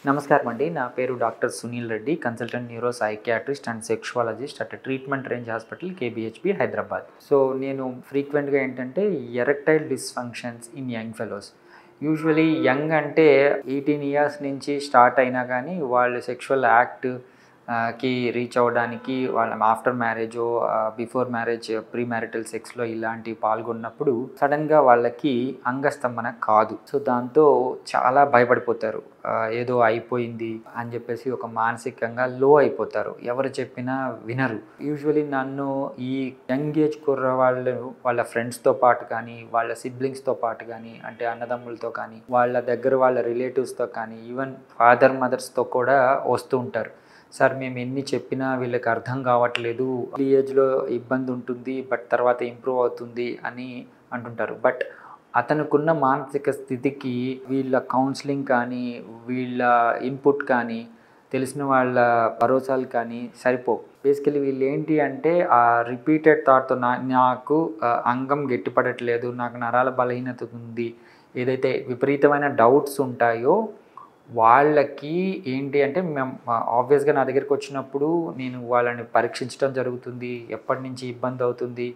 నమస్కారం అండి. నా పేరు doctor Sunil Reddy, consultant neuro psychiatrist and sexologist at treatment range hospital KBHB Hyderabad. So నేను ఫ్రీక్వెంట్గా ఏంటంటే erectile dysfunctions in young fellows. Usually young అంటే 18 ఇయర్స్ నుంచి స్టార్ట్ అయినా కానీ వాళ్ళు సెక్షువల్ యాక్ట్ కి రీచ్ అవ్వడానికి వాళ్ళ ఆఫ్టర్ మ్యారేజో బిఫోర్ మ్యారేజ్ ప్రీ మ్యారిటల్ సెక్స్లో ఇలాంటివి పాల్గొన్నప్పుడు సడన్గా వాళ్ళకి అంగస్తంభన కాదు. సో దాంతో చాలా భయపడిపోతారు. ఏదో అయిపోయింది అని చెప్పేసి ఒక మానసికంగా లో అయిపోతారు. ఎవరు చెప్పినా వినరు. యూజువలీ నన్ను ఈ యంగ్ ఏజ్ కుర్ర వాళ్ళు వాళ్ళ ఫ్రెండ్స్తో పాటు కానీ వాళ్ళ సిబ్లింగ్స్తో పాటు కానీ అంటే అన్నదమ్ములతో కానీ వాళ్ళ దగ్గర వాళ్ళ రిలేటివ్స్తో కానీ ఈవెన్ ఫాదర్ మదర్స్తో కూడా వస్తూ ఉంటారు. సార్ మేము ఎన్ని చెప్పినా వీళ్ళకి అర్థం కావట్లేదు, ఈ ఏజ్లో ఇబ్బంది ఉంటుంది బట్ తర్వాత ఇంప్రూవ్ అవుతుంది అని అంటుంటారు. బట్ అతనుకున్న మానసిక స్థితికి వీళ్ళ కౌన్సిలింగ్ కానీ వీళ్ళ ఇన్పుట్ కానీ తెలిసిన వాళ్ళ భరోసాలు కానీ సరిపోవు. బేసికలీ వీళ్ళు ఏంటి అంటే ఆ రిపీటెడ్ థాట్తో నాకు అంగం గట్టిపడట్లేదు, నాకు నరాల బలహీనత ఉంది, ఏదైతే విపరీతమైన డౌట్స్ ఉంటాయో వాళ్ళకి ఏంటి అంటే మేము ఆబ్వియస్గా నా దగ్గరికి వచ్చినప్పుడు నేను వాళ్ళని పరీక్షించడం జరుగుతుంది. ఎప్పటి నుంచి ఇబ్బంది అవుతుంది,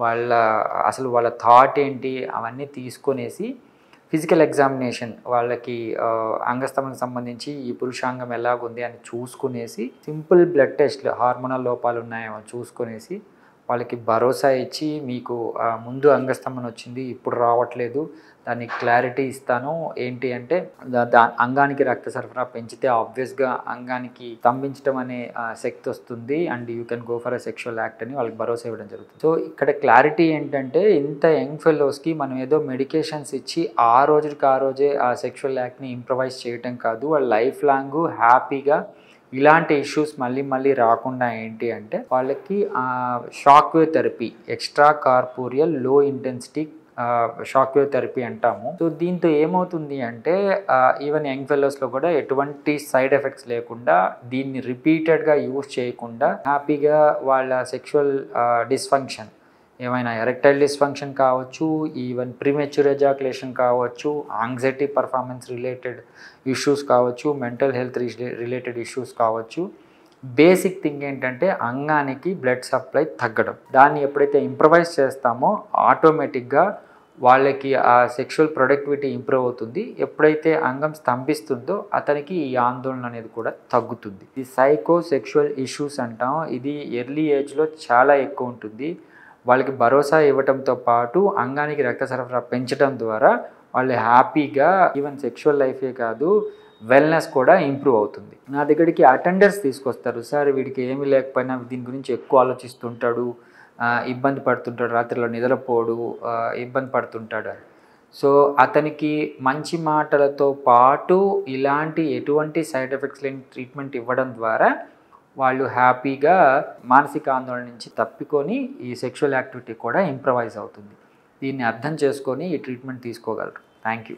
వాళ్ళ థాట్ ఏంటి అవన్నీ తీసుకొనేసి ఫిజికల్ ఎగ్జామినేషన్ వాళ్ళకి అంగస్తంభనకు సంబంధించి ఈ పురుషాంగం ఎలాగుంది అని చూసుకునేసి సింపుల్ బ్లడ్ టెస్ట్లు హార్మోనల్ లోపాలు ఉన్నాయేమో చూసుకునేసి వాళ్ళకి భరోసా ఇచ్చి మీకు ముందు అంగస్తంభన వచ్చింది ఇప్పుడు రావట్లేదు, దానికి క్లారిటీ ఇస్తాను. ఏంటి అంటే అంగానికి రక్త సరఫరా పెంచితే ఆబ్వియస్గా అంగానికి స్తంభించడం అనే శక్తి వస్తుంది and you can go for a sexual act అని వాళ్ళకి భరోసా ఇవ్వడం జరుగుతుంది. సో ఇక్కడ క్లారిటీ ఏంటంటే ఇంత యంగ్ ఫెలోస్కి మనం ఏదో మెడికేషన్స్ ఇచ్చి ఆ రోజే ఆ సెక్షువల్ యాక్ట్ని ఇంప్రవైజ్ చేయటం కాదు, వాళ్ళ లైఫ్ లాంగ్ హ్యాపీగా ఇలాంటి ఇష్యూస్ మళ్ళీ రాకుండా ఏంటి అంటే వాళ్ళకి shock wave therapy, extra corporeal లో ఇంటెన్సిటీ షాక్ వేవ్ థెరపీ అంటాము. సో దీంతో ఏమవుతుంది అంటే ఈవెన్ యంగ్ ఫెలోస్లో కూడా ఎటువంటి సైడ్ ఎఫెక్ట్స్ లేకుండా దీన్ని రిపీటెడ్గా యూజ్ చేయకుండా హ్యాపీగా వాళ్ళ సెక్షువల్ డిస్ఫంక్షన్ ఏమైనా ఎరెక్టైల్ డిస్ఫంక్షన్ కావచ్చు, ఈవెన్ ప్రీమెచ్యూర్ ఎజాకులేషన్ కావచ్చు, యాంగ్జైటీ పర్ఫార్మెన్స్ రిలేటెడ్ ఇష్యూస్ కావచ్చు, మెంటల్ హెల్త్ రిలేటెడ్ ఇష్యూస్ కావచ్చు. బేసిక్ థింగ్ ఏంటంటే అంగానికి బ్లడ్ సప్లై తగ్గడం. దాన్ని ఎప్పుడైతే ఇంప్రవైజ్ చేస్తామో ఆటోమేటిక్గా వాళ్ళకి ఆ సెక్షువల్ ప్రొడక్టివిటీ ఇంప్రూవ్ అవుతుంది. ఎప్పుడైతే అంగం స్తంభిస్తుందో అతనికి ఈ ఆందోళన అనేది కూడా తగ్గుతుంది. ఈ సైకో సెక్షువల్ ఇష్యూస్ అంటాం. ఇది ఎర్లీ ఏజ్లో చాలా ఎక్కువ ఉంటుంది. వాళ్ళకి భరోసా ఇవ్వటంతో పాటు అంగానికి రక్త సరఫరా పెంచడం ద్వారా వాళ్ళు హ్యాపీగా ఈవెన్ సెక్షువల్ లైఫే కాదు వెల్నెస్ కూడా ఇంప్రూవ్ అవుతుంది. నా దగ్గరికి అటెండర్స్ తీసుకొస్తారు. సార్ వీడికి ఏమీ లేకపోయినా దీని గురించి ఎక్కువ ఆలోచిస్తుంటాడు, ఇబ్బంది పడుతుంటాడు, రాత్రిలో నిద్రపోడు, ఇబ్బంది పడుతుంటాడు. సో అతనికి మంచి మాటలతో పాటు ఇలాంటి ఎటువంటి సైడ్ ఎఫెక్ట్స్ లేని ట్రీట్మెంట్ ఇవ్వడం ద్వారా వాళ్ళు హ్యాపీగా మానసిక ఆందోళన నుంచి తప్పికొని ఈ సెక్షువల్ యాక్టివిటీ కూడా ఇంప్రవైజ్ అవుతుంది. దీన్ని అర్థం చేసుకొని ఈ ట్రీట్మెంట్ తీసుకోగలరు. Thank you.